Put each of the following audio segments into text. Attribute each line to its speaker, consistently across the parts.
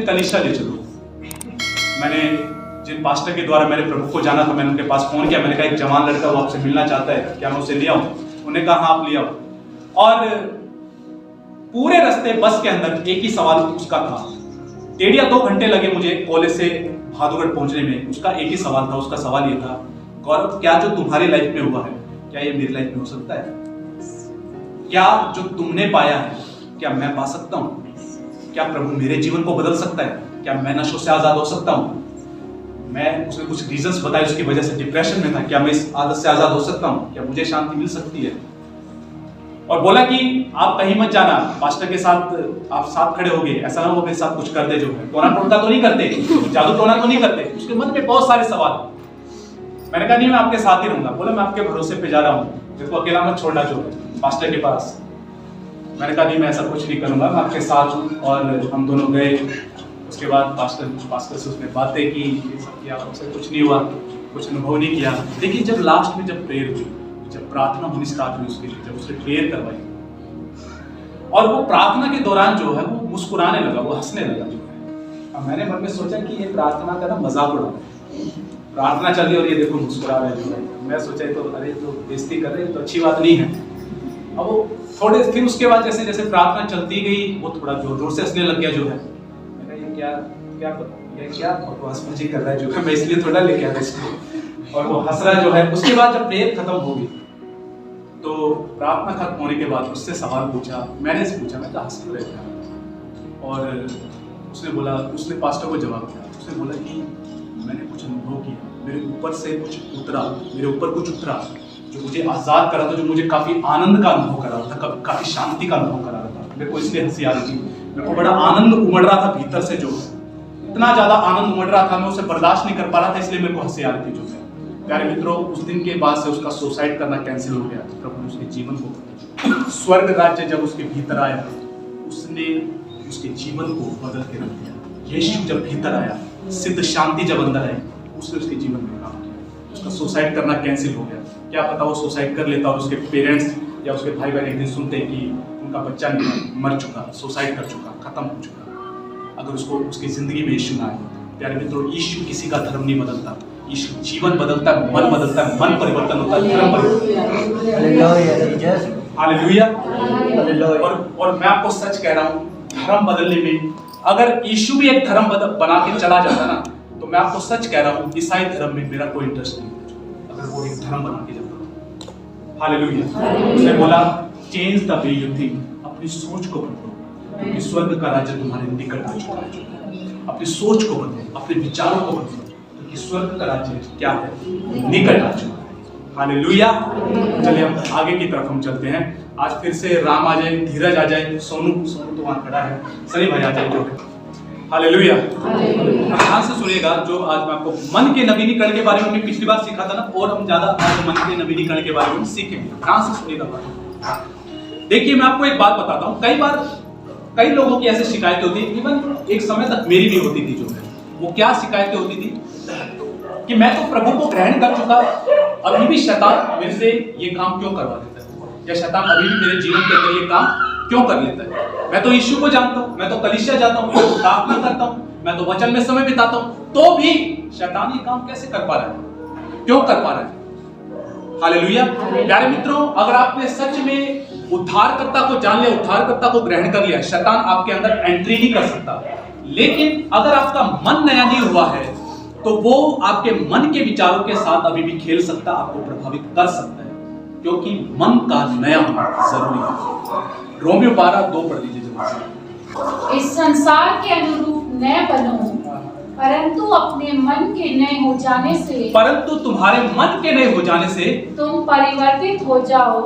Speaker 1: कलीसिया ले चलो। मैंने जिन पास्टर के द्वारा मैंने प्रभु को जाना था, मैंने उनके पास फोन किया, मैंने कहा एक जवान लड़का वो आपसे मिलना चाहता है, क्या मैं उसे ले आऊं? उन्होंने कहा हाँ आप ले आओ। और पूरे रास्ते बस के अंदर एक ही सवाल उसका था। 1.5 या 2 घंटे लगे मुझे कॉलेज से भादुगढ़ पहुंचने में। उसका एक ही सवाल था, उसका सवाल ये था, गौरव क्या जो तुम्हारी लाइफ में हुआ है क्या ये मेरी लाइफ में हो सकता है? क्या जो तुमने पाया है क्या मैं पा सकता हूं? क्या प्रभु मेरे जीवन को बदल सकता है? क्या मैं नशों से आजाद हो सकता हूं? मैं उसने कुछ रीजंस बताए उसकी वजह से डिप्रेशन में था, क्या मैं इस आदत से आजाद हो सकता हूं? क्या मुझे शांति मिल सकती है? और बोला कि आप कहीं मत जाना, पास्टर के साथ आप साथ खड़े होगे, ऐसा ना हो मेरे साथ कुछ कर दे, जो है टोना टोटका तो नहीं करते, जादू टोना तो नहीं करते। उसके मन में बहुत सारे सवाल। मैंने कहा नहीं मैं आपके साथ ही रहूंगा। बोला मैं आपके भरोसे पे जा रहा हूँ, मेरे को अकेला मत छोड़ना जो है पास्टर के पास। मैंने कहा नहीं मैं ऐसा कुछ नहीं करूंगा, मैं आपके साथ हूँ। और हम दोनों गए। उसके बाद पास्टर से उसने बातें की, ये सब किया, उससे कुछ नहीं हुआ, कुछ अनुभव नहीं किया। लेकिन जब लास्ट में जब प्रेयर हुई, जब प्रार्थना होनी स्टार्ट हुई उसके लिए, जब उसने प्रेयर करवाई और वो प्रार्थना के दौरान जो है वो मुस्कुराने लगा, वो हंसने लगा जो है। अब मैंने मन में सोचा कि ये प्रार्थना का ना मजाक उड़ा रहा है, प्रार्थना चल रही और ये देखो मुस्कुरा रहे जो है। मैं सोचा तो अरे तो बेइज्जती कर रहे हैं, तो अच्छी बात नहीं है। अब वो थोड़े फिर उसके बाद जैसे जैसे प्रार्थना चलती गई वो थोड़ा जोर जोर से हंसने लग गया जो है। मैंने ये क्या बकवासबाजी कर रहा है जो है, मैं इसलिए थोड़ा लेके आ रहा इसलिए। और वो हंस रहा जो है। उसके बाद जब प्रेयर खत्म हो गई तो प्रार्थना खत्म होने के बाद उससे सवाल पूछा, मैंने से पूछा, मैं हंस रहे थे। और उसने बोला, उसने पास्टर को जवाब दिया, उसने बोला कि मैंने कुछ अनुभव किया, मेरे ऊपर से कुछ उतरा, मेरे ऊपर कुछ उतरा जो मुझे आजाद करा था, जो मुझे काफी आनंद का अनुभव करा था, काफी शांति का अनुभव करा था। मेरे को इसलिए हंसी आ रही थी, मेरे को बड़ा आनंद उमड़ रहा था भीतर से, जो इतना ज्यादा आनंद उमड़ रहा था मैं उसे बर्दाश्त नहीं कर पा रहा था, इसलिए मेरे को हंसी आ रही थी जो है। प्यारे मित्रों, उस दिन के बाद से उसका सुसाइड करना कैंसिल हो गया। प्रभु ने उसके जीवन को, स्वर्ग राज्य जब उसके भीतर आया, उसने उसके जीवन को बदल के रख दिया। यीशु जब भीतर आया, सिद्ध शांति जब अंदर आई, उसने उसके जीवन में काम किया। उसका सुसाइड करना कैंसिल हो गया। क्या पता वो सुसाइड कर लेता और उसके पेरेंट्स या उसके भाई बहन एक दिन सुनते कि उनका बच्चा मर चुका, सुसाइड कर चुका, खत्म हो चुका, अगर उसको उसकी जिंदगी में यीशु ना आए। प्यारे मित्रों, यीशु किसी का धर्म नहीं बदलता, यीशु जीवन बदलता है, मन बदलता है, मन परिवर्तन होता है, धर्म परिवर्तन। हालेलुया। और मैं आपको सच कह रहा हूँ, धर्म बदलने में अगर यीशु भी एक धर्म बना के चला जाता ना, तो मैं आपको सच कह रहा हूँ ईसाई धर्म में मेरा कोई इंटरेस्ट नहीं, अगर वो एक धर्म बना के जाता। हालेलुया। उसने बोला change the way you think, अपनी सोच को बदलो, क्योंकि स्वर्ग का राज्य तुम्हारे निकट आ चुका है। अपनी सोच को बदलो, अपने विचारों को बदलो, क्योंकि स्वर्ग का राज्य क्या है, निकट आ चुका है। हालेलुया। चलिए हम आगे की तरफ हम चलते हैं। आज फिर से राम आ जाए, धीरज आ जाए, सोनू तो वहां खड़ा है, सनी भाई आ जाए जो है। हालेलुया। ध्यान से सुनिएगा, जो आज मैं आपको मन के नवीनीकरण के बारे में पिछली बार सीखा था ना, और हम ज्यादा आज मन के नवीनीकरण के बारे में सीखेंगे। ध्यान से सुनिएगा। देखिए मैं आपको एक बात बताता हूँ, कई बार कई लोगों की ऐसी शिकायतें होती है, इवन एक समय तक मेरी भी होती थी जो है। वो क्या शिकायतें होती थी कि मैं तो प्रभु को ग्रहण कर चुका, अभी भी शैतान मेरे से ये काम क्यों करवा देता है, या शैतान अभी भी मेरे जीवन के अंदर ये काम क्यों कर लेता है। मैं तो यीशु को जानता हूँ, मैं तो कलीसिया जाता हूँ, प्रार्थना करता हूँ, मैं तो वचन में समय बिताता हूँ, तो भी शैतान ये काम कैसे कर पा रहा है, क्यों कर पा रहा है। हालेलुया। प्यारे मित्रों, अगर आपने सच में उद्धारकर्ता को जान लिया, उद्धारकर्ता को ग्रहण कर लिया, शैतान आपके अंदर एंट्री नहीं कर सकता। लेकिन अगर आपका मन नया नहीं हुआ है, तो वो आपके मन के विचारों के साथ अभी भी खेल सकता, आपको प्रभावित कर सकता है, क्योंकि मन का नया होना जरूरी है। रोमियो 12:2 पढ़ लीजिए जल्दी।
Speaker 2: इस संसार के अनुरूप न बनो, परंतु अपने मन के नए हो जाने से,
Speaker 1: परंतु तुम्हारे मन के नए हो जाने से तुम
Speaker 2: परिवर्तित हो जाओ।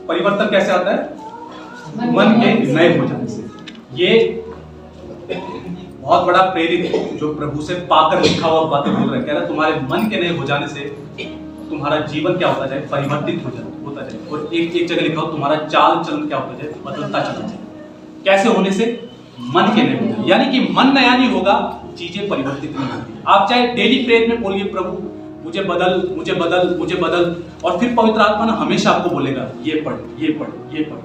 Speaker 1: परिवर्तन कैसे आता है? मन के नए हो जाने से। ये बहुत बड़ा प्रेरित जो प्रभु से पाकर लिखा हुआ बातें बोल रहा है, कह रहा है तुम्हारे मन के नए हो जाने से तुम्हारा जीवन क्या होता जाए, परिवर्तित होता जाए। और एक जगह लिखा हो तुम्हारा चाल चलन क्या होता जाए, बदलता चला जाए। कैसे होने से? मन के नए हो जाए। यानी कि मन नया नहीं होगा, चीजें परिवर्तित नहीं होती। आप चाहे डेली प्रेयर में बोलिए, प्रभु मुझे बदल, मुझे बदल, मुझे बदल, और फिर पवित्र आत्मा ना हमेशा आपको बोलेगा ये पढ़, ये पढ़, ये पढ़।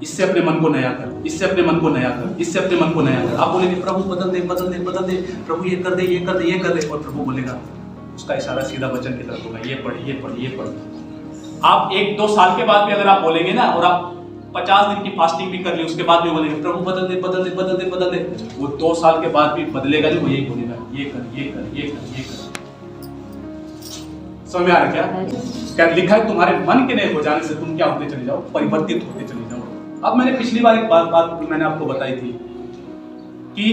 Speaker 1: इससे अपने मन को नया कर, इससे अपने मन को नया कर, इससे अपने मन को नया कर। आप बोलेंगे प्रभु बदल दे, बदल दे, बदल दे, प्रभु ये कर दे, ये कर दे, ये कर दे, और प्रभु बोलेगा, उसका इशारा सीधा वचन की तरफ होगा, ये पढ़, ये पढ़, ये पढ़। आप 1-2 साल के बाद भी अगर आप बोलेंगे ना, और आप 50 दिन की फास्टिंग भी कर ली, उसके बाद भी बोलेंगे प्रभु बदल दे, बदल दे, बदल दे, बदल दे, वो 2 साल के बाद भी बदलेगा नहीं, वो यही बोलेगा, ये कर, ये कर, ये कर, ये कर। समझ में आ रहा क्या लिखा है? तुम्हारे मन के नए हो जाने से तुम क्या होते चले जाओ, परिवर्तित होते चले जाओ। अब मैंने पिछली बार एक बात मैंने आपको बताई थी कि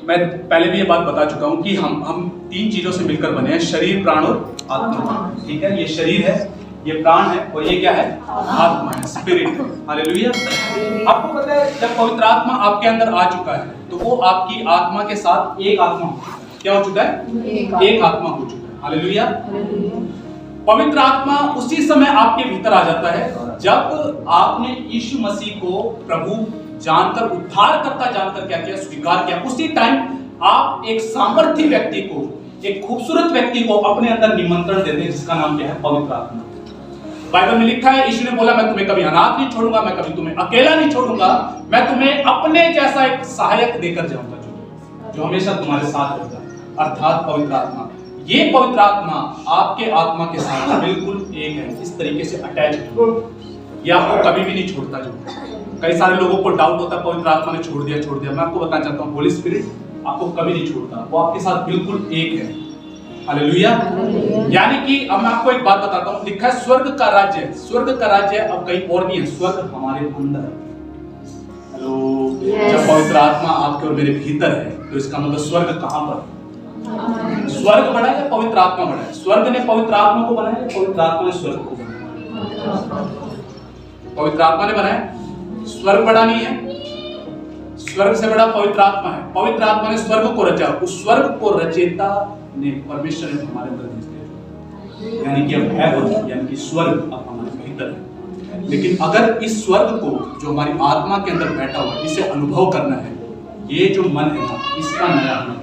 Speaker 1: मैं पहले भी ये बात बता चुका हूं कि हम 3 चीजों से मिलकर बने हैं, शरीर, प्राण और आत्मा। ठीक है, ये शरीर है, ये प्राण है, और ये क्या है? आत्मा है, स्पिरिट। हालेलुया। आपको पता है जब पवित्र आत्मा आपके अंदर आ चुका है तो वो आपकी आत्मा के साथ एक आत्मा हो चुका है। क्या हो चुका है? एक आत्मा हो चुका है। हालेलुया। पवित्र आत्मा उसी समय आपके भीतर आ जाता है जब आपने यीशु मसीह को प्रभु जानकर, उद्धारकर्ता जानकर क्या किया? स्वीकार किया। उसी टाइम आप एक सामर्थ्य व्यक्ति को, एक खूबसूरत व्यक्ति को अपने अंदर निमंत्रण देते हैं, जिसका नाम क्या है? पवित्र आत्मा। बाइबल में लिखा है, यीशु ने बोला मैं तुम्हें कभी अनाथ नहीं छोड़ूंगा, मैं कभी तुम्हें अकेला नहीं छोड़ूंगा, मैं तुम्हें अपने जैसा एक सहायक देकर जाऊंगा जो हमेशा तुम्हारे साथ रहेगा, अर्थात पवित्र आत्मा। ये पवित्र आत्मा आपके आत्मा के साथ बिल्कुल एक है, इस तरीके से अटैच है, ये आपको कभी भी नहीं छोड़ता। जो कई सारे लोगों को डाउट होता है पवित्र आत्मा ने छोड़ दिया, मैं आपको बताना चाहता हूँ होली स्पिरिट आपको कभी नहीं छोड़ता, वो आपके साथ बिल्कुल एक है। हालेलुया। यानी कि अब मैं आपको एक बात बताता हूँ, लिखा है स्वर्ग का राज्य, स्वर्ग का राज्य अब कहीं और नहीं है, स्वर्ग हमारे अंदर है। हेलो। जब पवित्र आत्मा आपके और मेरे भीतर है तो इसका मतलब स्वर्ग कहां पर? स्वर्ग बड़ा है या पवित्र आत्मा बड़ा है? स्वर्ग ने पवित्र आत्मा को बनाया या पवित्र आत्मा ने स्वर्ग को बनाया? पवित्र आत्मा ने बनाया, स्वर्ग बड़ा नहीं है, स्वर्ग से बड़ा पवित्र आत्मा है। पवित्र आत्मा ने स्वर्ग को रचा, उस स्वर्ग को रचयिता ने, परमेश्वर ने हमारे अंदर भेज दिया, यानी कि अब हेवन, यानी कि स्वर्ग अब हमारे भीतर है। लेकिन अगर इस स्वर्ग को जो हमारी आत्मा के अंदर बैठा हुआ है, इसे अनुभव करना है, ये जो मन है ना, इसका नया होना।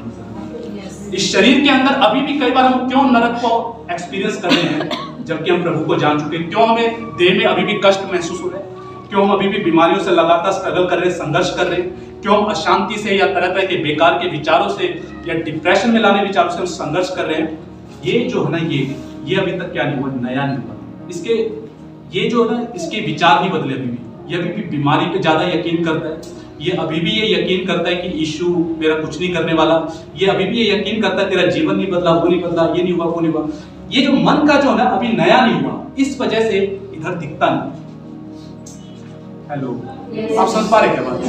Speaker 1: इस शरीर के अंदर अभी भी कई बार हम क्यों नरक को एक्सपीरियंस कर रहे हैं जबकि हम प्रभु को जान चुके हैं? क्यों हमें देह में अभी भी कष्ट महसूस हो रहा है? क्यों हम अभी भी बीमारियों से लगातार स्ट्रगल कर रहे हैं, संघर्ष कर रहे हैं? क्यों हम अशांति से या तरह तरह के बेकार के विचारों से या डिप्रेशन में लाने विचारों से हम संघर्ष कर रहे हैं? ये जो है ना, ये अभी तक क्या नहीं हुआ, नया नहीं हुआ। इसके ये जो है ना, इसके विचार नहीं बदले अभी भी। ये अभी भी बीमारी पे ज्यादा यकीन करता है, ये अभी भी ये यकीन करता है कि यीशु मेरा कुछ नहीं करने वाला, ये अभी भी ये यकीन करता है तेरा जीवन नहीं बदला, वो नहीं बदला, ये नहीं हुआ, वो नहीं हुआ। ये जो मन का जो है ना, अभी नया नहीं हुआ, इस वजह से इधर दिखता नहीं। हेलो, आप समझ पा रहे क्या बात?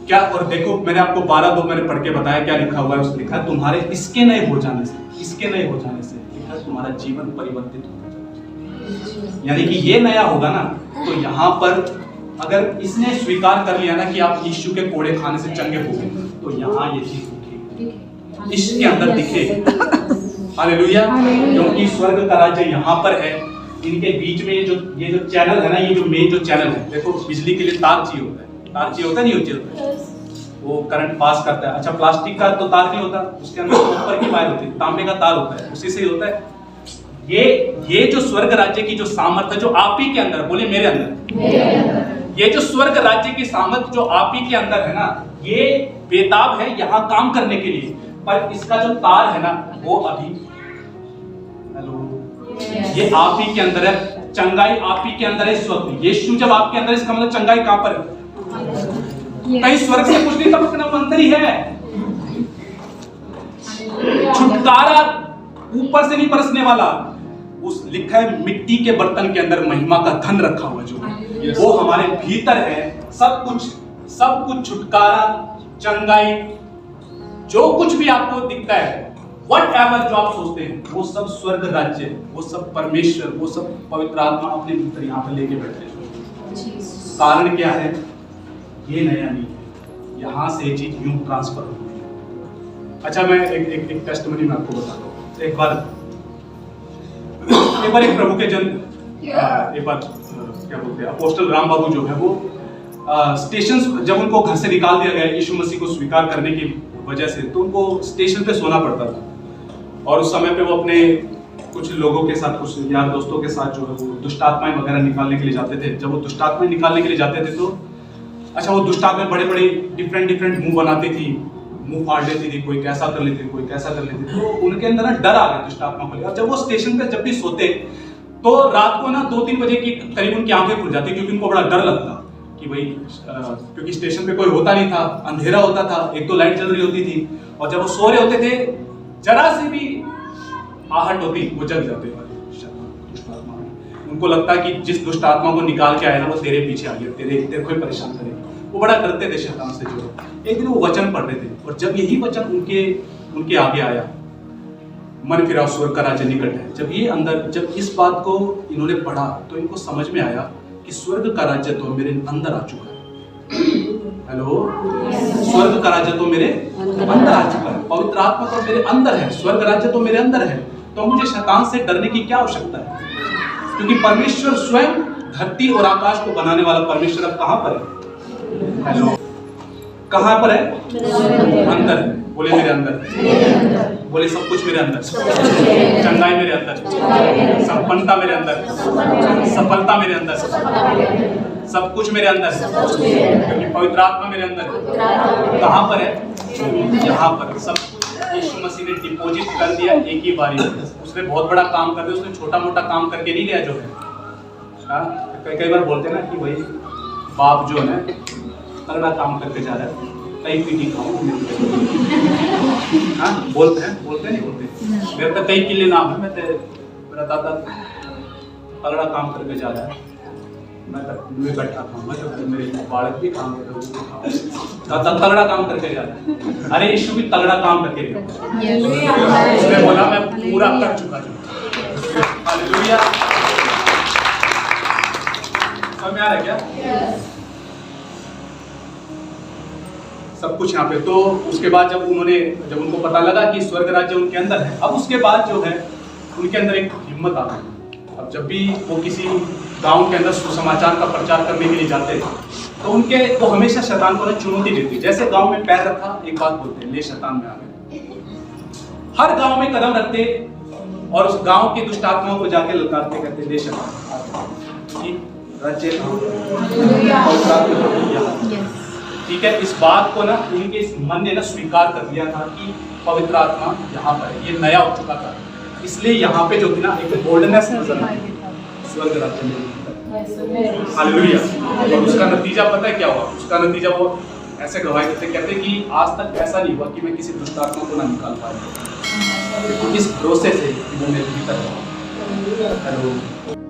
Speaker 1: क्या? और देखो मैंने आपको 12:2 मैंने पढ़ के बताया क्या लिखा हुआ है। उसमें लिखा है तुम्हारे इसके नए हो जाने से, इसके नए हो जाने से लिखा है तुम्हारा जीवन परिवर्तित होगा। यानी कि ये नया होगा ना, तो यहाँ पर अगर इसने स्वीकार कर लिया ना कि आप यीशु के कोड़े खाने से चंगे हो गए, तो यहाँ ये चीज दिखेगी, इसके अंदर दिखे। हालेलुया। क्योंकि स्वर्ग का राज्य यहाँ पर है। इनके बीच में ये जो चैनल है ना, ये जो मेन जो चैनल है, देखो बिजली के लिए तार चाहिए होता है, तार चाहिए होता है, नहीं होता है, वो करंट पास करता है। अच्छा, प्लास्टिक का तो तार नहीं होता, उसके अंदर ऊपर की वायर होती है, तांबे का तार होता है, उसी से ही होता है। ये जो स्वर्ग राज्य की जो सामर्थ्य जो आप ही के अंदर, बोले मेरे अंदर, ये जो स्वर्ग राज्य की सामर्थ्य जो आप ही के अंदर है ना, ये बेताब है यहाँ काम करने के लिए, पर इसका जो तार है ना, वो अभी, हेलो, ये आप ही के अंदर है, चंगाई आप ही के अंदर है इस वक्त। यीशु जब आपके अंदर, इसका मतलब चंगाई कहां पर है? कहीं स्वर्ग से कुछ नहीं, तब अपना अंदर ही है। छुटकारा ऊपर से नहीं बरसने वाला, उस लिखा है मिट्टी के बर्तन के अंदर महिमा का धन रखा हुआ जो वो हमारे भीतर है। सब कुछ छुटकारा, चंगाई, जो कुछ भी आपको दिखता है, व्हाटएवर जो आप सोचते हैं, वो सब स्वर्ग राज्य, वो सब परमेश्वर, वो सब पवित्र आत्मा अपने भीतर यहाँ पर लेके बैठे हैं। कारण क्या है? ये नया नहीं है, यहाँ से चीज यूं ट्रांसफर हो गई है। अच्छा, मैं एक टेस्टिमनी में आपको बताता हूँ। एक बार एक प्रभु के जन, एक बार क्या बोलते हैं, अपोस्टल राम बाबू जो है, वो स्टेशन, जब उनको घर से निकाल दिया गया यीशु मसीह को स्वीकार करने की वजह से, तो उनको स्टेशन पे सोना पड़ता था। और उस समय पे वो अपने कुछ लोगों के साथ, कुछ यार दोस्तों के साथ जो है वो दुष्ट आत्माएं वगैरह निकालने के लिए जाते थे। जब वो दुष्ट आत्माएं निकालने के लिए जाते थे तो अच्छा, वो दुष्ट आत्माएं बड़े बड़े डिफरेंट मुंह बनाती थी, मुंह फाड़ लेती थी, कोई कैसा कर लेती थी, कोई कैसा कर लेती थी। तो उनके अंदर ना डर आ गया दुष्ट आत्मा को लेकर। जब वो स्टेशन पे जब भी सोते तो रात को ना 2-3 बजे के करीब उनकी आंखें खुल जाती, क्योंकि उनको बड़ा डर लगता कि भाई क्योंकि स्टेशन पे कोई होता नहीं था, अंधेरा होता था, एक तो लाइट जल रही होती थी, और जब वो सो रहे होते थे जरा से भी आहट होती वो जग जाते। दुष्ट आत्मा, उनको लगता कि जिस दुष्ट आत्मा को निकाल के आया ना वो तेरे पीछे आ गया, तेरे को ही परेशान करेगा। वो बड़ा डरते थे शैतान से। जो एक दिन वो वचन पढ़ रहे थे, और जब यही वचन उनके आगे आया, मन फिरा स्वर्ग का राज्य निकट है। जब इस बात को इन्होंने पढ़ा तो इनको समझ में आया कि स्वर्ग का राज्य तो मेरे अंदर आ चुका है। हेलो, स्वर्ग का राज्य तो मेरे अंदर आ चुका है, पवित्र आत्मा तो मेरे अंदर है, स्वर्ग राज्य तो मेरे अंदर है। तो मुझे शैतान से डरने की क्या आवश्यकता है? क्योंकि परमेश्वर स्वयं धरती और आकाश को बनाने वाला परमेश्वर अब कहां पर है? हेलो, कहां पर है? अंदर है। बोले मेरे अंदर। बोले सब कुछ मेरे अंदर, चंगाई मेरे अंदर, संपन्नता मेरे अंदर, सफलता मेरे अंदर, सब कुछ मेरे अंदर, क्योंकि पवित्र आत्मा मेरे अंदर। कहां पर है? यहाँ पर। सब कुछ यीशु मसीह ने डिपॉजिट कर दिया एक ही बारी में। उसने बहुत बड़ा काम कर दिया, उसने छोटा मोटा काम करके नहीं गया जो है। कई बार बोलते हैं ना कि भाई बाप जो है तगड़ा काम करके जा रहा है, कई पीटी खाऊं। हाँ, बोलते नहीं बोलते। मेरे तो कई किले नाम है, मेरा दादा तगड़ा काम करके जा रहा है, मैं तो बैठा खाऊंगा, जब मेरे बालक भी काम कर रहे हैं, तगड़ा काम करके जा रहा है। अरे यीशु भी तगड़ा काम करके गया, उसने बोला मैं पूरा कर चुका हूँ। हालेलुया। समझ में आ रहा है क्या? सब कुछ यहाँ पे। तो उसके बाद जब उनको पता लगा कि स्वर्ग राज्य उनके अंदर है, अब उसके बाद जो है उनके अंदर एक हिम्मत आ गई। अब जब भी वो किसी गांव के अंदर सुसमाचार का प्रचार करने के लिए जाते तो वो हमेशा शैतान को चुनौती देती। जैसे गांव में पैर रखा, एक बात बोलते, ले शैतान में आ गए। हर गांव में कदम रखते और उस गांव की दुष्ट आत्माओं को जाके ललकारते, कहते ले शैतान राज्य। ठीक है, इस बात को ना उनके इस मन ने ना स्वीकार कर लिया था कि पवित्र आत्मा यहाँ पर है, ये नया हो चुका था। इसलिए यहाँ पे जो थी ना एक बोल्डनेस नजर आई, स्वर्ग राज्य में। हालेलुया। और उसका नतीजा पता है क्या हुआ? उसका नतीजा वो ऐसे गवाही देते, कहते कि आज तक ऐसा नहीं हुआ कि मैं किसी दुष्ट आत्मा को ना निकाल पाया, इस भरोसे से कि वो मेरे भीतर है। हेलो।